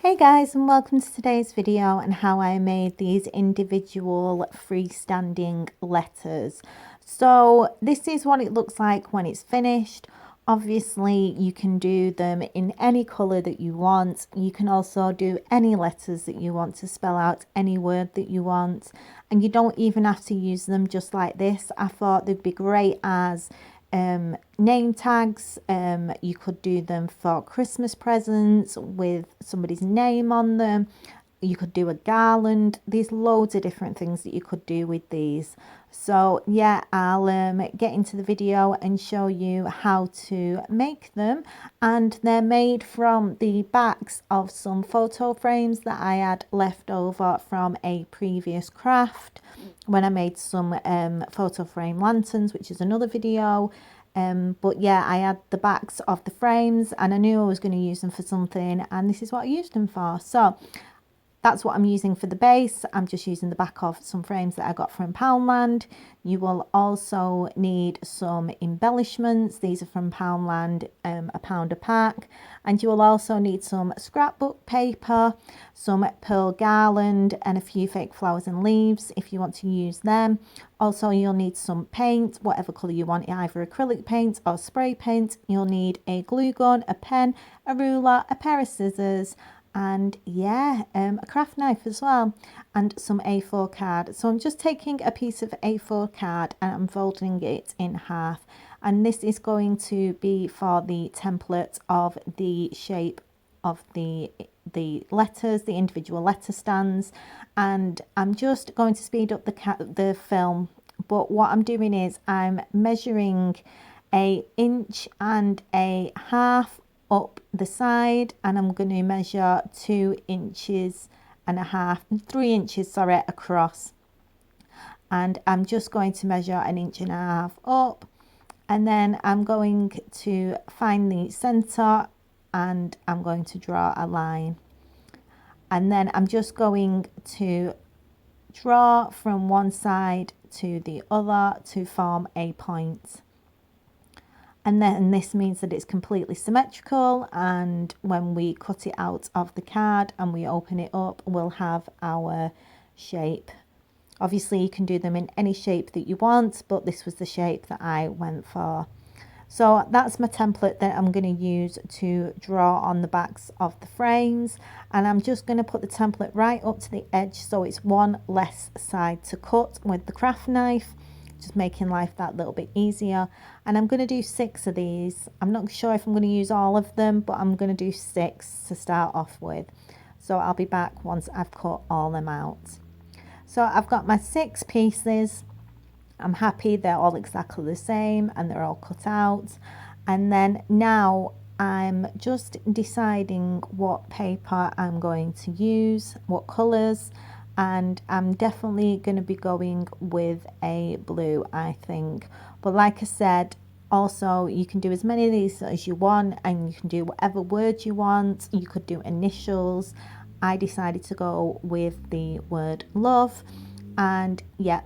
Hey guys, and welcome to today's video and how I made these individual freestanding letters. So this is what it looks like when it's finished. Obviously you can do them in any colour that you want. You can also do any letters that you want to spell out any word that you want, and you don't even have to use them just like this. I thought they'd be great as name tags. You could do them for Christmas presents with somebody's name on them. You could do a garland. There's loads of different things that you could do with these. So yeah, I'll get into the video and show you how to make them. And they're made from the backs of some photo frames that I had left over from a previous craft when I made some photo frame lanterns, which is another video. But yeah, I had the backs of the frames and I knew I was going to use them for something, and this is what I used them for. So that's what I'm using for the base. I'm just using the back of some frames that I got from Poundland. You will also need some embellishments. These are from Poundland, £1 a pack. And you will also need some scrapbook paper, some pearl garland, and a few fake flowers and leaves if you want to use them. Also, you'll need some paint, whatever colour you want, either acrylic paint or spray paint. You'll need a glue gun, a pen, a ruler, a pair of scissors, and yeah, a craft knife as well, and some A4 card. So I'm just taking a piece of A4 card and I'm folding it in half, and this is going to be for the template of the shape of the letters, the individual letter stands. And I'm just going to speed up the film, but what I'm doing is I'm measuring 1.5 inches up the side, and I'm going to measure 2.5 inches, 3 inches, sorry, across. And I'm just going to measure 1.5 inches up, and then I'm going to find the center and I'm going to draw a line, and then I'm just going to draw from one side to the other to form a point. And then this means that it's completely symmetrical, and when we cut it out of the card and we open it up, we'll have our shape. Obviously you can do them in any shape that you want, but this was the shape that I went for. So that's my template that I'm going to use to draw on the backs of the frames, and I'm just going to put the template right up to the edge so it's one less side to cut with the craft knife, just making life that little bit easier. And I'm going to do 6 of these. I'm not sure if I'm going to use all of them, but I'm going to do 6 to start off with. So I'll be back once I've cut all them out. So I've got my 6 pieces. I'm happy they're all exactly the same and they're all cut out. And then now I'm just deciding what paper I'm going to use, what colours, and I'm definitely going to be going with a blue, I think. But like I said, also you can do as many of these as you want, and you can do whatever word you want. You could do initials. I decided to go with the word love, and yeah,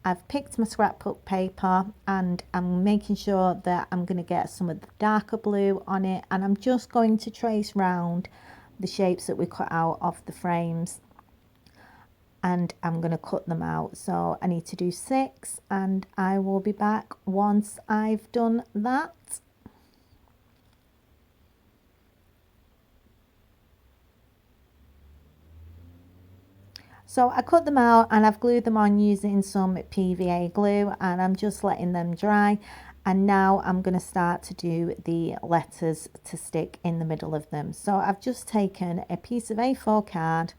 I've picked my scrapbook paper and I'm making sure that I'm going to get some of the darker blue on it, and I'm just going to trace round the shapes that we cut out of the frames, and I'm going to cut them out. So I need to do 6, and I will be back once I've done that. So I cut them out and I've glued them on using some PVA glue, and I'm just letting them dry. And now I'm going to start to do the letters to stick in the middle of them. So I've just taken a piece of A4 card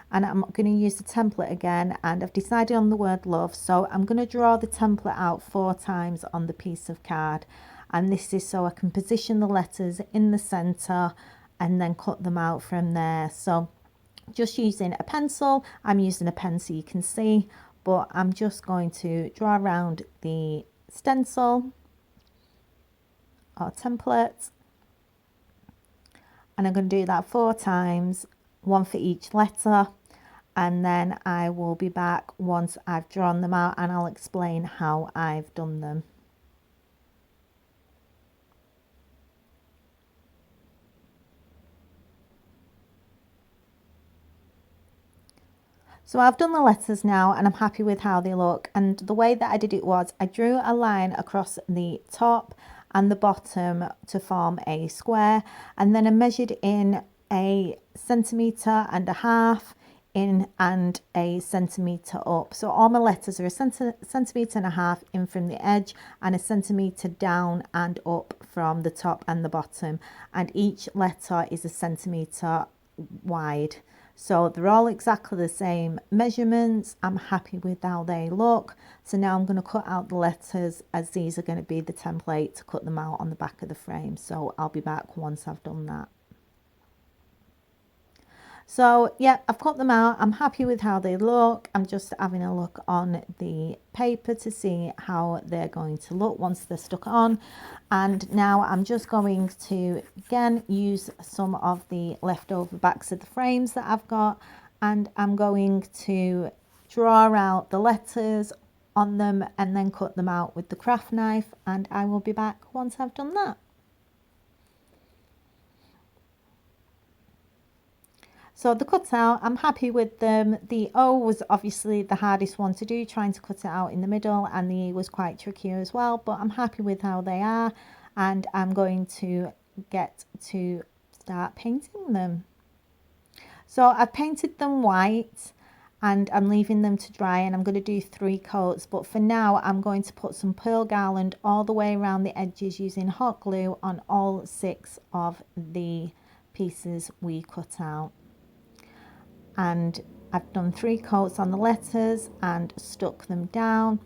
and I'm going to use the template again, and I've decided on the word love. So I'm going to draw the template out 4 times on the piece of card, and this is so I can position the letters in the center and then cut them out from there. So just using a pencil, I'm using a pen so you can see, but I'm just going to draw around the stencil or template, and I'm going to do that 4 times, 1 for each letter, and then I will be back once I've drawn them out and I'll explain how I've done them. So I've done the letters now and I'm happy with how they look, and the way that I did it was I drew a line across the top and the bottom to form a square, and then I measured in 1.5 centimeters in and 1 centimeter up. So all my letters are 1.5 centimeters in from the edge and 1 centimeter down and up from the top and the bottom, and each letter is 1 centimeter wide. So they're all exactly the same measurements. I'm happy with how they look. So now I'm going to cut out the letters, as these are going to be the template to cut them out on the back of the frame. So I'll be back once I've done that. So yeah, I've cut them out. I'm happy with how they look. I'm just having a look on the paper to see how they're going to look once they're stuck on. And now I'm just going to again use some of the leftover backs of the frames that I've got, and I'm going to draw out the letters on them and then cut them out with the craft knife, and I will be back once I've done that. So the cut out, I'm happy with them. The O was obviously the hardest one to do, trying to cut it out in the middle, and the E was quite tricky as well, but I'm happy with how they are, and I'm going to get to start painting them. So I've painted them white and I'm leaving them to dry, and I'm going to do 3 coats, but for now I'm going to put some pearl garland all the way around the edges using hot glue on all 6 of the pieces we cut out. And I've done 3 coats on the letters and stuck them down,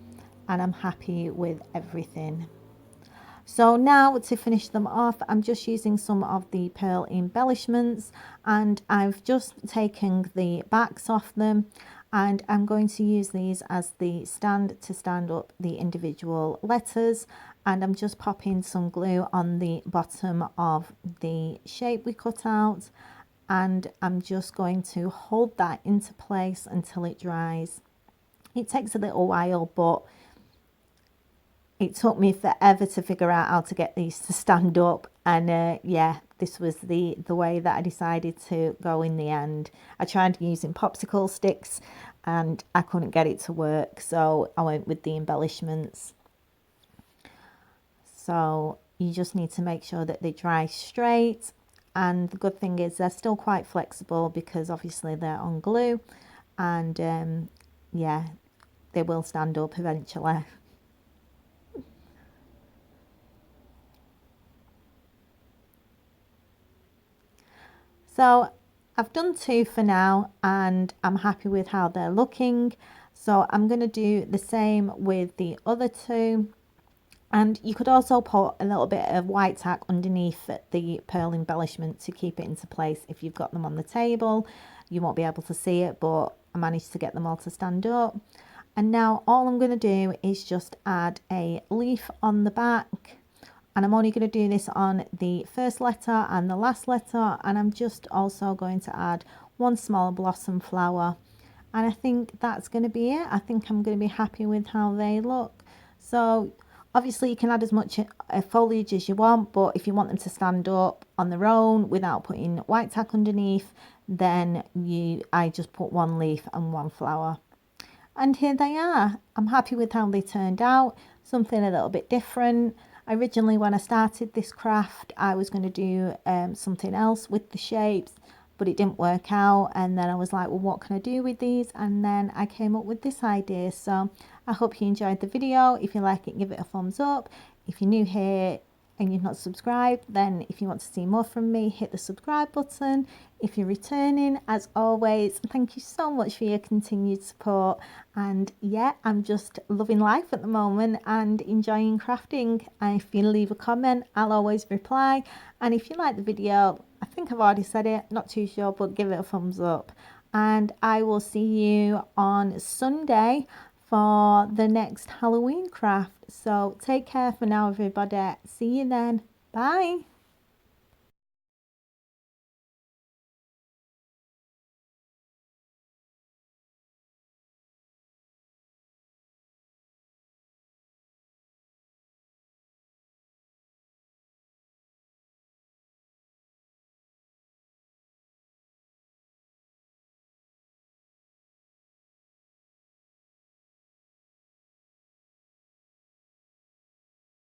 and I'm happy with everything. So now to finish them off, I'm just using some of the pearl embellishments, and I've just taken the backs off them, and I'm going to use these as the stand to stand up the individual letters, and I'm just popping some glue on the bottom of the shape we cut out, and I'm just going to hold that into place until it dries. It takes a little while, but it took me forever to figure out how to get these to stand up, and yeah, this was the way that I decided to go in the end. I tried using popsicle sticks and I couldn't get it to work, so I went with the embellishments. So you just need to make sure that they dry straight. And the good thing is they're still quite flexible because obviously they're on glue, and yeah, they will stand up eventually. So I've done 2 for now and I'm happy with how they're looking. So I'm going to do the same with the other 2. And you could also put a little bit of white tack underneath the pearl embellishment to keep it into place if you've got them on the table. You won't be able to see it, but I managed to get them all to stand up. And now all I'm going to do is just add a leaf on the back. And I'm only going to do this on the first letter and the last letter. And I'm just also going to add 1 small blossom flower. And I think that's going to be it. I think I'm going to be happy with how they look. So obviously you can add as much foliage as you want, but if you want them to stand up on their own without putting white tack underneath, then I just put 1 leaf and 1 flower. And here they are. I'm happy with how they turned out, something a little bit different. Originally when I started this craft I was going to do something else with the shapes, but it didn't work out, and then I was like, well, what can I do with these? And then I came up with this idea. So I hope you enjoyed the video. If you like it, give it a thumbs up. If you're new here and you've not subscribed, then if you want to see more from me, hit the subscribe button. If you're returning, as always, thank you so much for your continued support. And yeah, I'm just loving life at the moment and enjoying crafting. And if you leave a comment, I'll always reply. And if you like the video, I think I've already said it, not too sure, but give it a thumbs up. And I will see you on Sunday for the next Halloween craft. So take care for now, everybody. See you then. Bye.